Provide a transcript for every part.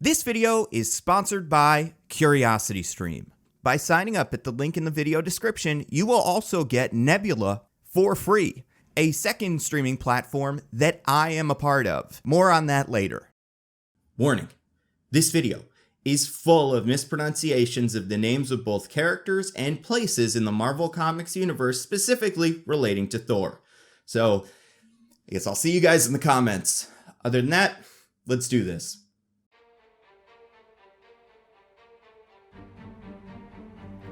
This video is sponsored by CuriosityStream. By signing up at the link in the video description, you will also get Nebula for free, a second streaming platform that I am a part of. More on that later. Warning, this video is full of mispronunciations of the names of both characters and places in the Marvel Comics universe, specifically relating to Thor. So, I guess I'll see you guys in the comments. Other than that, let's do this.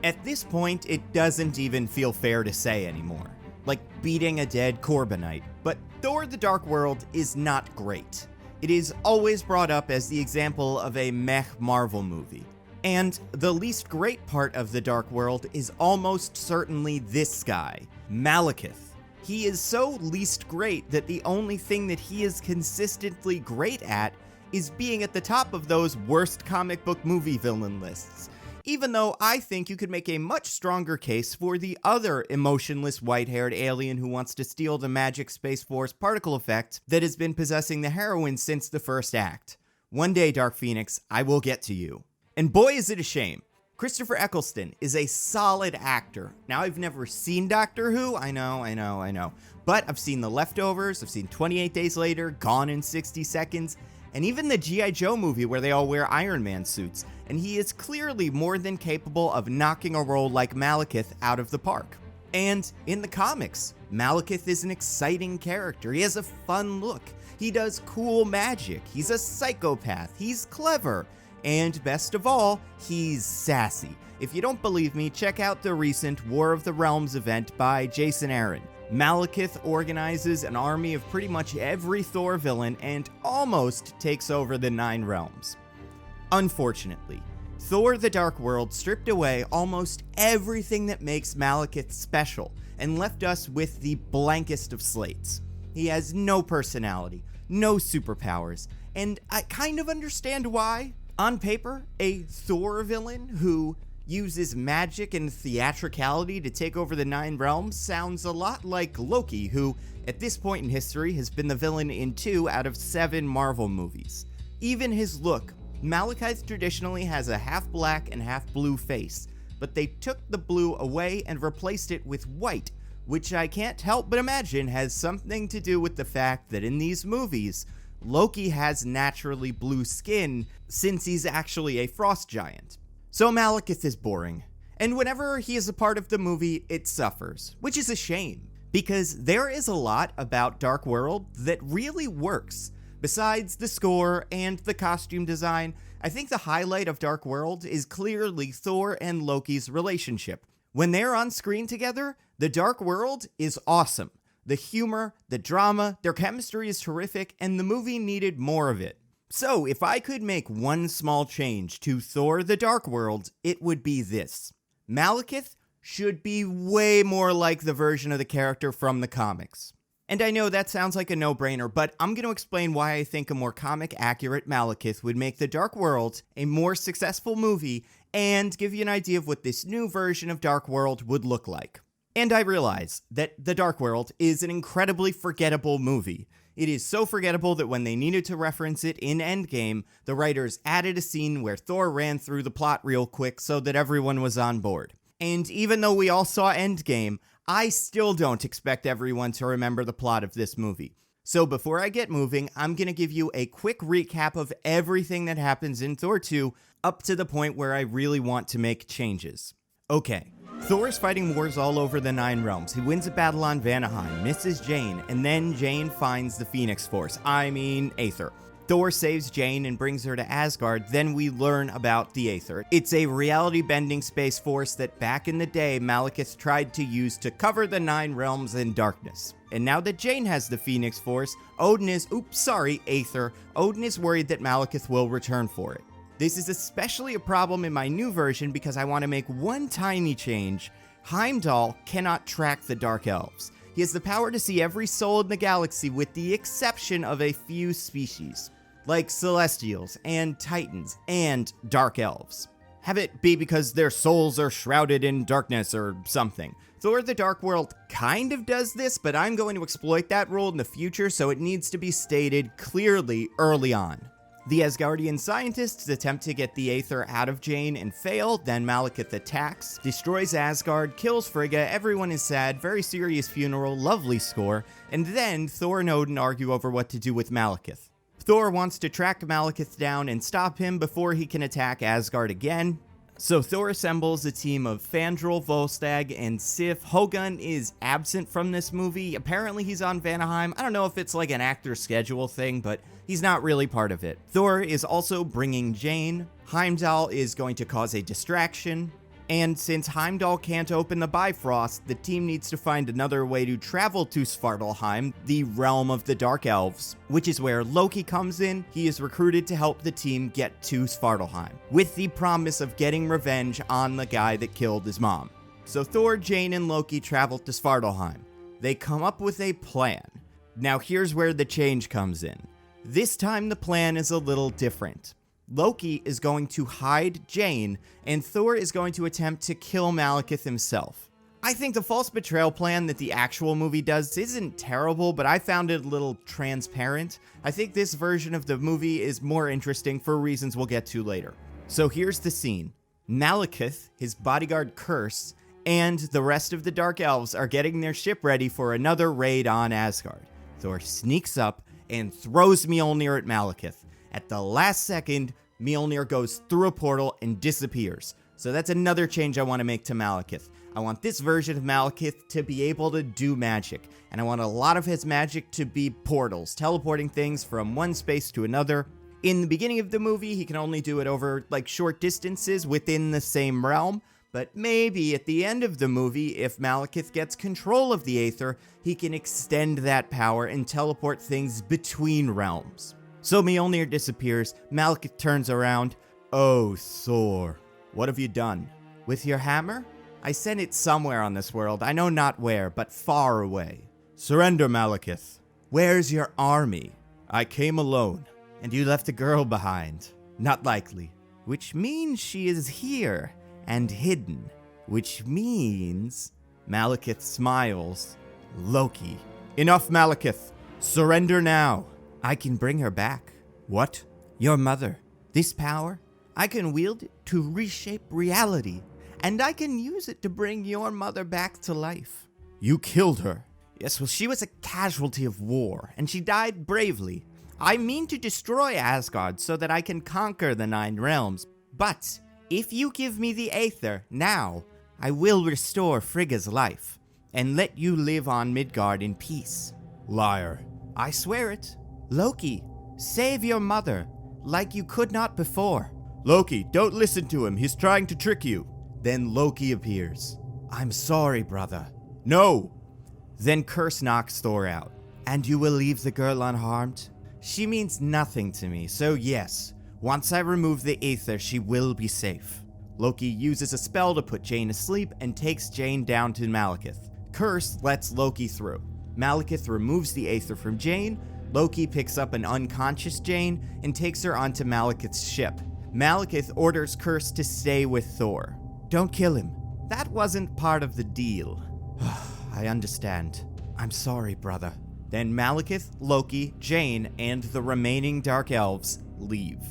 At this point, it doesn't even feel fair to say anymore. Like beating a dead Corbinite. But Thor: The Dark World is not great. It is always brought up as the example of a meh Marvel movie. And the least great part of The Dark World is almost certainly this guy, Malekith. He is so least great that the only thing that he is consistently great at is being at the top of those worst comic book movie villain lists. Even though I think you could make a much stronger case for the other emotionless white-haired alien who wants to steal the magic Space Force particle effect that has been possessing the heroine since the first act. One day, Dark Phoenix, I will get to you. And boy is it a shame. Christopher Eccleston is a solid actor. Now, I've never seen Doctor Who, I know. But I've seen The Leftovers, I've seen 28 Days Later, Gone in 60 Seconds, and even the G.I. Joe movie where they all wear Iron Man suits, and he is clearly more than capable of knocking a role like Malekith out of the park. And in the comics, Malekith is an exciting character. He has a fun look. He does cool magic. He's a psychopath. He's clever. And best of all, he's sassy. If you don't believe me, check out the recent War of the Realms event by Jason Aaron. Malekith organizes an army of pretty much every Thor villain and almost takes over the Nine Realms. Unfortunately, Thor: The Dark World stripped away almost everything that makes Malekith special and left us with the blankest of slates. He has no personality, no superpowers, and I kind of understand why. On paper, a Thor villain who uses magic and theatricality to take over the Nine Realms sounds a lot like Loki, who, at this point in history, has been the villain in 2 out of 7 Marvel movies. Even his look, Malekith traditionally has a half-black and half-blue face, but they took the blue away and replaced it with white, which I can't help but imagine has something to do with the fact that in these movies, Loki has naturally blue skin since he's actually a frost giant. So Malekith is boring, and whenever he is a part of the movie, it suffers, which is a shame, because there is a lot about Dark World that really works. Besides the score and the costume design, I think the highlight of Dark World is clearly Thor and Loki's relationship. When they're on screen together, the Dark World is awesome. The humor, the drama, their chemistry is terrific, and the movie needed more of it. So, if I could make one small change to Thor: The Dark World, it would be this. Malekith should be way more like the version of the character from the comics. And I know that sounds like a no-brainer, but I'm going to explain why I think a more comic-accurate Malekith would make The Dark World a more successful movie and give you an idea of what this new version of Dark World would look like. And I realize that The Dark World is an incredibly forgettable movie. It is so forgettable that when they needed to reference it in Endgame, the writers added a scene where Thor ran through the plot real quick so that everyone was on board. And even though we all saw Endgame, I still don't expect everyone to remember the plot of this movie. So before I get moving, I'm going to give you a quick recap of everything that happens in Thor 2 up to the point where I really want to make changes. Okay. Thor is fighting wars all over the Nine Realms. He wins a battle on Vanaheim, misses Jane, and then Jane finds the Phoenix Force. Aether. Thor saves Jane and brings her to Asgard, then we learn about the Aether. It's a reality-bending space force that back in the day Malekith tried to use to cover the Nine Realms in darkness. And now that Jane has the Phoenix Force, Aether, Odin is worried that Malekith will return for it. This is especially a problem in my new version because I want to make one tiny change. Heimdall cannot track the Dark Elves. He has the power to see every soul in the galaxy with the exception of a few species, like Celestials and Titans and Dark Elves. Have it be because their souls are shrouded in darkness or something. Thor: The Dark World kind of does this, but I'm going to exploit that rule in the future, so it needs to be stated clearly early on. The Asgardian scientists attempt to get the Aether out of Jane and fail, then Malekith attacks, destroys Asgard, kills Frigga, everyone is sad, very serious funeral, lovely score, and then Thor and Odin argue over what to do with Malekith. Thor wants to track Malekith down and stop him before he can attack Asgard again. So Thor assembles a team of Fandral, Volstagg, and Sif. Hogun is absent from this movie. Apparently he's on Vanaheim. I don't know if it's like an actor schedule thing, but he's not really part of it. Thor is also bringing Jane. Heimdall is going to cause a distraction. And since Heimdall can't open the Bifrost, the team needs to find another way to travel to Svartalfheim, the realm of the Dark Elves, which is where Loki comes in. He is recruited to help the team get to Svartalfheim, with the promise of getting revenge on the guy that killed his mom. So Thor, Jane, and Loki travel to Svartalfheim. They come up with a plan. Now here's where the change comes in. This time the plan is a little different. Loki is going to hide Jane, and Thor is going to attempt to kill Malekith himself. I think the false betrayal plan that the actual movie does isn't terrible, but I found it a little transparent. I think this version of the movie is more interesting for reasons we'll get to later. So here's the scene. Malekith, his bodyguard Curse, and the rest of the Dark Elves are getting their ship ready for another raid on Asgard. Thor sneaks up and throws Mjolnir at Malekith. At the last second, Mjolnir goes through a portal and disappears. So that's another change I want to make to Malekith. I want this version of Malekith to be able to do magic, and I want a lot of his magic to be portals, teleporting things from one space to another. In the beginning of the movie, he can only do it over like short distances within the same realm, but maybe at the end of the movie, if Malekith gets control of the Aether, he can extend that power and teleport things between realms. So Mjolnir disappears, Malekith turns around. Oh, Thor, what have you done? With your hammer? I sent it somewhere on this world, I know not where, but far away. Surrender, Malekith. Where's your army? I came alone, and you left a girl behind. Not likely. Which means she is here, and hidden. Which means... Malekith smiles. Loki. Enough, Malekith. Surrender now. I can bring her back. What? Your mother. This power, I can wield it to reshape reality, and I can use it to bring your mother back to life. You killed her. Yes, well, she was a casualty of war, and she died bravely. I mean to destroy Asgard so that I can conquer the 9 realms, but if you give me the Aether now, I will restore Frigga's life, and let you live on Midgard in peace. Liar. I swear it. Loki, save your mother, like you could not before. Loki, don't listen to him, he's trying to trick you. Then Loki appears. I'm sorry, brother. No! Then Curse knocks Thor out. And you will leave the girl unharmed? She means nothing to me, so yes, once I remove the Aether, she will be safe. Loki uses a spell to put Jane asleep and takes Jane down to Malekith. Curse lets Loki through. Malekith removes the Aether from Jane. Loki picks up an unconscious Jane and takes her onto Malekith's ship. Malekith orders Curse to stay with Thor. Don't kill him. That wasn't part of the deal. I understand. I'm sorry, brother. Then Malekith, Loki, Jane, and the remaining Dark Elves leave.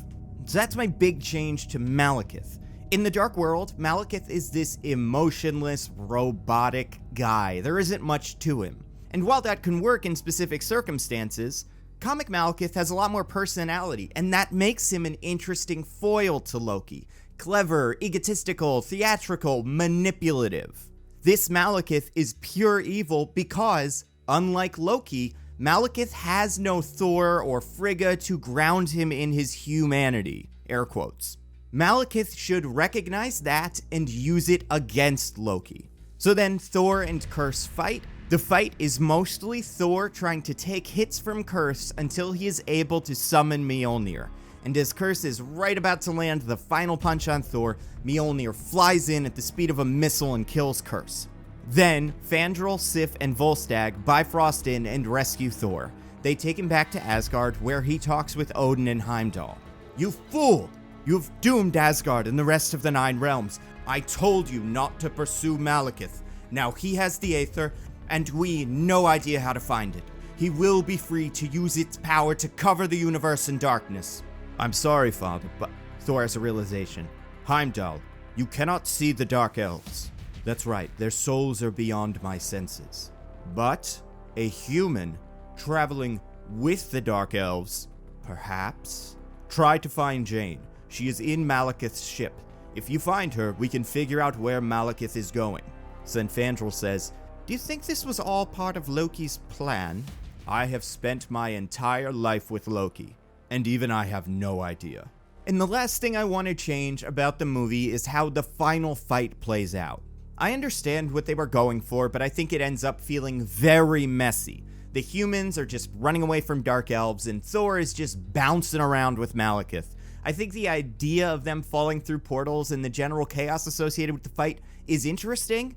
So that's my big change to Malekith. In the Dark World, Malekith is this emotionless, robotic guy. There isn't much to him. And while that can work in specific circumstances, comic Malekith has a lot more personality, and that makes him an interesting foil to Loki. Clever, egotistical, theatrical, manipulative. This Malekith is pure evil because, unlike Loki, Malekith has no Thor or Frigga to ground him in his humanity. Air quotes. Malekith should recognize that and use it against Loki. So then Thor and Curse fight. The fight is mostly Thor trying to take hits from Curse until he is able to summon Mjolnir. And as Curse is right about to land the final punch on Thor, Mjolnir flies in at the speed of a missile and kills Curse. Then, Fandral, Sif, and Volstagg Bifrost in and rescue Thor. They take him back to Asgard, where he talks with Odin and Heimdall. You fool! You've doomed Asgard and the rest of the 9 realms. I told you not to pursue Malekith. Now he has the Aether, and we no idea how to find it. He will be free to use its power to cover the universe in darkness. I'm sorry, Father, but Thor has a realization. Heimdall, you cannot see the Dark Elves. That's right, their souls are beyond my senses. But a human traveling with the Dark Elves, perhaps? Try to find Jane. She is in Malekith's ship. If you find her, we can figure out where Malekith is going. Then Fandral says, do you think this was all part of Loki's plan? I have spent my entire life with Loki, and even I have no idea. And the last thing I want to change about the movie is how the final fight plays out. I understand what they were going for, but I think it ends up feeling very messy. The humans are just running away from Dark Elves, and Thor is just bouncing around with Malekith. I think the idea of them falling through portals and the general chaos associated with the fight is interesting,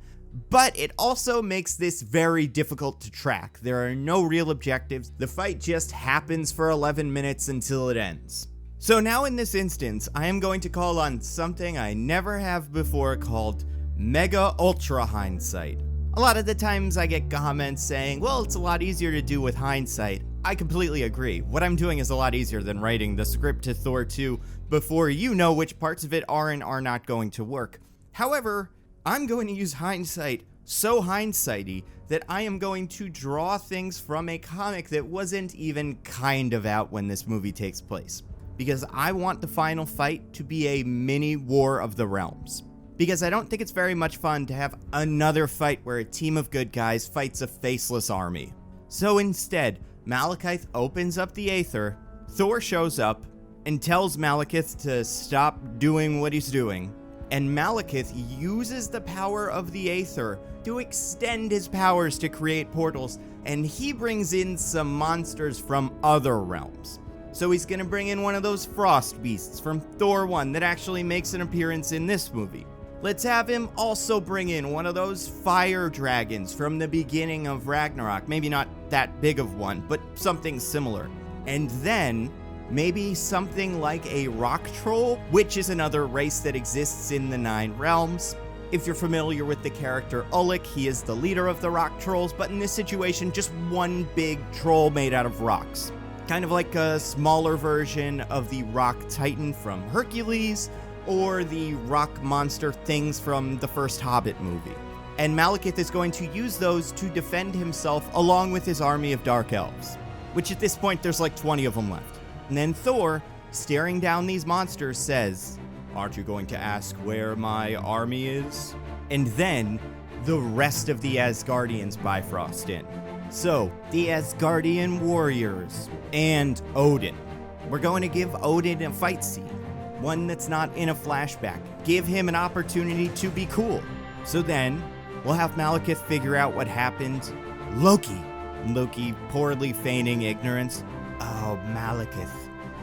but it also makes this very difficult to track. There are no real objectives. The fight just happens for 11 minutes until it ends. So now in this instance, I am going to call on something I never have before called Mega Ultra Hindsight. A lot of the times I get comments saying, well, it's a lot easier to do with hindsight. I completely agree. What I'm doing is a lot easier than writing the script to Thor 2 before you know which parts of it are and are not going to work. However, I'm going to use hindsight so hindsighty that I am going to draw things from a comic that wasn't even kind of out when this movie takes place. Because I want the final fight to be a mini War of the Realms. Because I don't think it's very much fun to have another fight where a team of good guys fights a faceless army. So instead, Malekith opens up the Aether, Thor shows up, and tells Malekith to stop doing what he's doing. And Malekith uses the power of the Aether to extend his powers to create portals, and he brings in some monsters from other realms. So he's gonna bring in one of those frost beasts from Thor 1 that actually makes an appearance in this movie. Let's have him also bring in one of those fire dragons from the beginning of Ragnarok. Maybe not that big of one, but something similar. And then maybe something like a rock troll, which is another race that exists in the 9 realms. If you're familiar with the character Ulik, he is the leader of the rock trolls, but in this situation, just one big troll made out of rocks. Kind of like a smaller version of the rock titan from Hercules, or the rock monster things from the first Hobbit movie. And Malekith is going to use those to defend himself along with his army of Dark Elves, which at this point there's like 20 of them left. And then Thor, staring down these monsters, says, aren't you going to ask where my army is? And then the rest of the Asgardians bifrost in. So, the Asgardian warriors and Odin. We're going to give Odin a fight scene. One that's not in a flashback. Give him an opportunity to be cool. So then, we'll have Malekith figure out what happened. Loki poorly feigning ignorance. Oh, Malekith.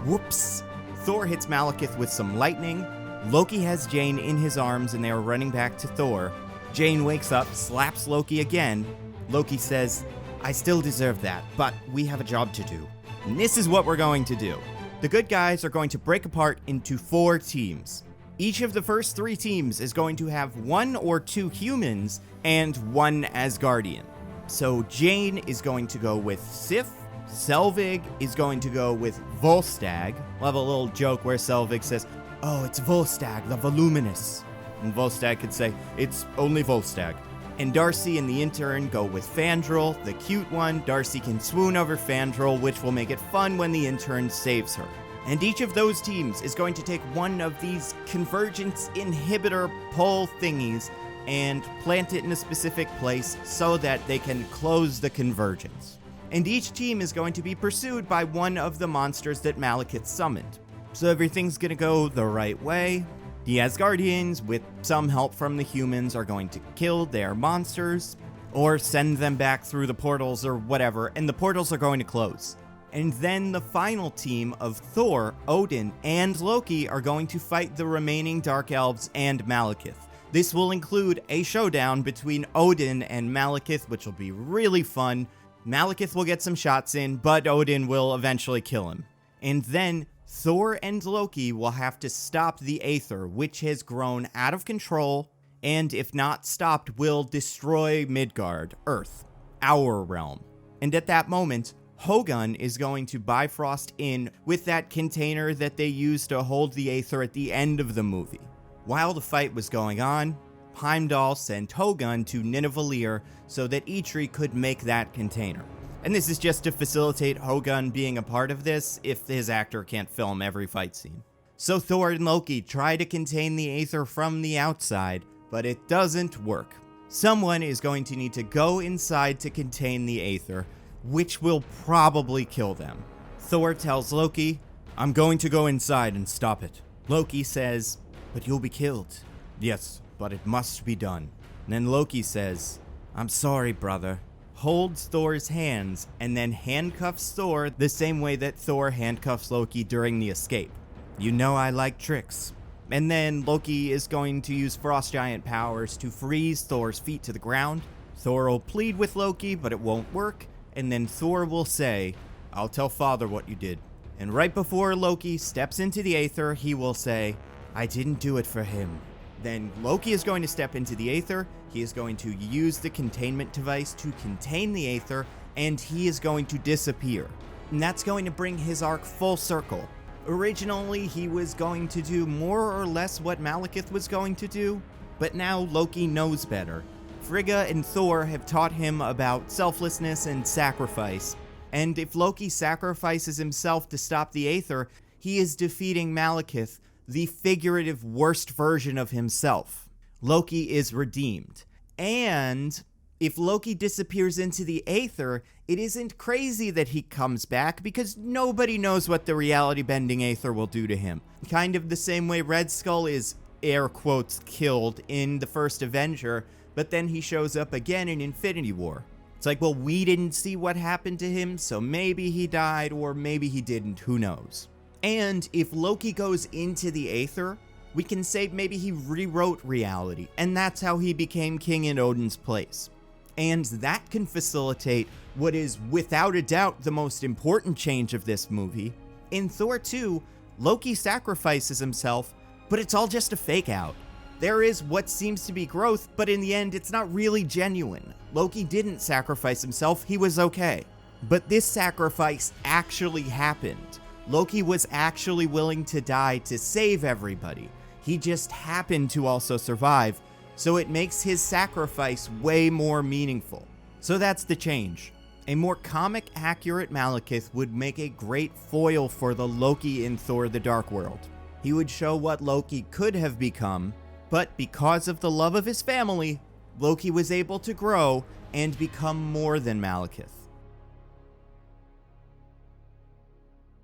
Whoops. Thor hits Malekith with some lightning. Loki has Jane in his arms and they are running back to Thor. Jane wakes up, slaps Loki again. Loki says, I still deserve that, but we have a job to do. And this is what we're going to do. The good guys are going to break apart into 4 teams. Each of the first 3 teams is going to have 1 or 2 humans and 1 Asgardian. So Jane is going to go with Sif. Selvig is going to go with Volstagg. We'll have a little joke where Selvig says, oh, it's Volstagg, the voluminous. And Volstagg could say, it's only Volstagg. And Darcy and the intern go with Fandral, the cute one. Darcy can swoon over Fandral, which will make it fun when the intern saves her. And each of those teams is going to take one of these convergence inhibitor pole thingies and plant it in a specific place so that they can close the convergence. And each team is going to be pursued by one of the monsters that Malekith summoned. So everything's gonna go the right way. The Asgardians, with some help from the humans, are going to kill their monsters, or send them back through the portals or whatever, and the portals are going to close. And then the final team of Thor, Odin, and Loki are going to fight the remaining Dark Elves and Malekith. This will include a showdown between Odin and Malekith, which will be really fun. Malekith will get some shots in, but Odin will eventually kill him. And then Thor and Loki will have to stop the Aether, which has grown out of control, and if not stopped, will destroy Midgard, Earth, our realm. And at that moment, Hogun is going to Bifrost in with that container that they used to hold the Aether at the end of the movie. While the fight was going on, Heimdall sent Hogun to Nidavellir so that Eitri could make that container. And this is just to facilitate Hogun being a part of this if his actor can't film every fight scene. So Thor and Loki try to contain the Aether from the outside, but it doesn't work. Someone is going to need to go inside to contain the Aether, which will probably kill them. Thor tells Loki, "I'm going to go inside and stop it." Loki says, "But you'll be killed." "Yes, but it must be done." And then Loki says, "I'm sorry, brother," holds Thor's hands, and then handcuffs Thor the same way that Thor handcuffs Loki during the escape. "You know I like tricks." And then Loki is going to use Frost Giant powers to freeze Thor's feet to the ground. Thor will plead with Loki, but it won't work. And then Thor will say, "I'll tell father what you did." And right before Loki steps into the Aether, he will say, "I didn't do it for him." Then Loki is going to step into the Aether. He is going to use the containment device to contain the Aether, and he is going to disappear. And that's going to bring his arc full circle. Originally, he was going to do more or less what Malekith was going to do, but now Loki knows better. Frigga and Thor have taught him about selflessness and sacrifice, and if Loki sacrifices himself to stop the Aether, he is defeating Malekith, the figurative worst version of himself. Loki is redeemed. And if Loki disappears into the Aether, it isn't crazy that he comes back because nobody knows what the reality-bending Aether will do to him. Kind of the same way Red Skull is, air quotes, killed in the first Avenger, but then he shows up again in Infinity War. It's like, well, we didn't see what happened to him, so maybe he died or maybe he didn't, who knows. And if Loki goes into the Aether, we can say maybe he rewrote reality, and that's how he became king in Odin's place. And that can facilitate what is without a doubt the most important change of this movie. In Thor 2, Loki sacrifices himself, but it's all just a fake out. There is what seems to be growth, but in the end, it's not really genuine. Loki didn't sacrifice himself, he was okay. But this sacrifice actually happened. Loki was actually willing to die to save everybody. He just happened to also survive, so it makes his sacrifice way more meaningful. So that's the change. A more comic-accurate Malekith would make a great foil for the Loki in Thor: The Dark World. He would show what Loki could have become, but because of the love of his family, Loki was able to grow and become more than Malekith.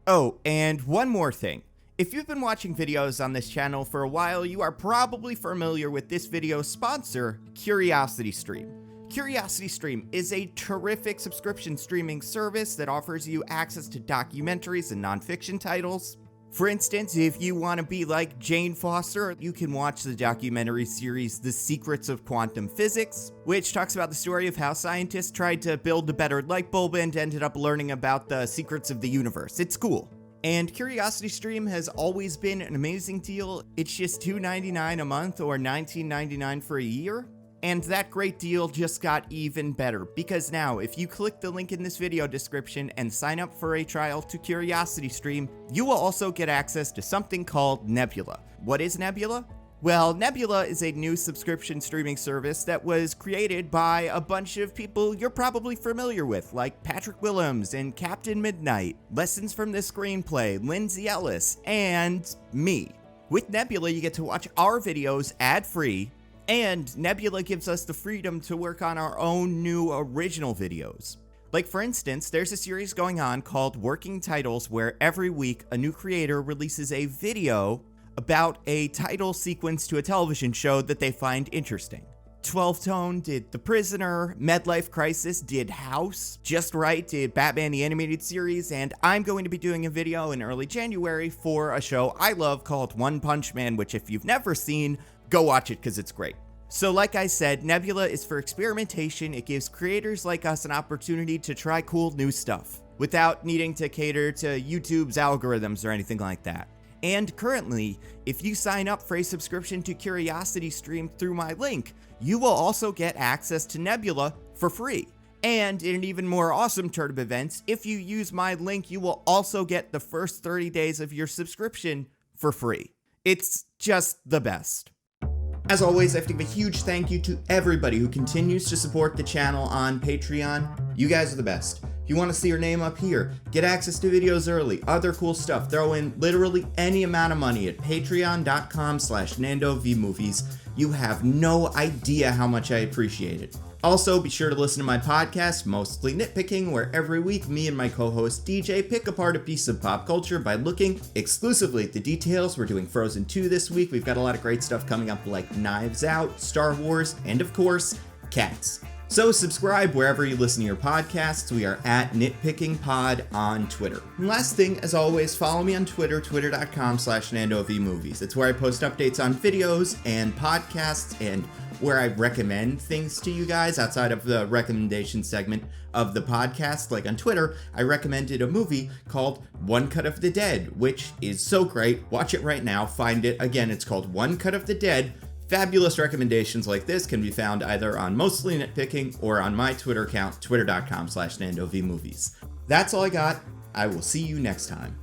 Oh, and one more thing. If you've been watching videos on this channel for a while, you are probably familiar with this video's sponsor, CuriosityStream. CuriosityStream is a terrific subscription streaming service that offers you access to documentaries and nonfiction titles. For instance, if you want to be like Jane Foster, you can watch the documentary series The Secrets of Quantum Physics, which talks about the story of how scientists tried to build a better light bulb and ended up learning about the secrets of the universe. It's cool. And CuriosityStream has always been an amazing deal. It's just $2.99 a month or $19.99 for a year. And that great deal just got even better, because now if you click the link in this video description and sign up for a trial to CuriosityStream, you will also get access to something called Nebula. What is Nebula? Well, Nebula is a new subscription streaming service that was created by a bunch of people you're probably familiar with, like Patrick Willems and Captain Midnight, Lessons from the Screenplay, Lindsay Ellis, and me. With Nebula, you get to watch our videos ad-free, and Nebula gives us the freedom to work on our own new original videos. Like, for instance, there's a series going on called Working Titles, where every week a new creator releases a video about a title sequence to a television show that they find interesting. 12 Tone did The Prisoner, Midlife Crisis did House, Just Right did Batman the Animated Series, and I'm going to be doing a video in early January for a show I love called One Punch Man, which if you've never seen, go watch it because it's great. So like I said, Nebula is for experimentation. It gives creators like us an opportunity to try cool new stuff without needing to cater to YouTube's algorithms or anything like that. And currently, if you sign up for a subscription to CuriosityStream through my link, you will also get access to Nebula for free. And in an even more awesome turn of events, if you use my link, you will also get the first 30 days of your subscription for free. It's just the best. As always, I have to give a huge thank you to everybody who continues to support the channel on Patreon. You guys are the best. If you want to see your name up here, get access to videos early, other cool stuff, throw in literally any amount of money at patreon.com/NandoVMovies. You have no idea how much I appreciate it. Also, be sure to listen to my podcast, Mostly Nitpicking, where every week me and my co-host DJ pick apart a piece of pop culture by looking exclusively at the details. We're doing Frozen 2 this week. We've got a lot of great stuff coming up like Knives Out, Star Wars, and of course, Cats. So subscribe wherever you listen to your podcasts. We are at NitPickingPod on Twitter. And last thing, as always, follow me on Twitter, twitter.com/NandoVMovies. It's where I post updates on videos and podcasts and where I recommend things to you guys outside of the recommendation segment of the podcast. Like on Twitter, I recommended a movie called One Cut of the Dead, which is so great. Watch it right now. Find it. Again, it's called One Cut of the Dead. Fabulous recommendations like this can be found either on Mostly Nitpicking or on my Twitter account, twitter.com/NandoVMovies. That's all I got. I will see you next time.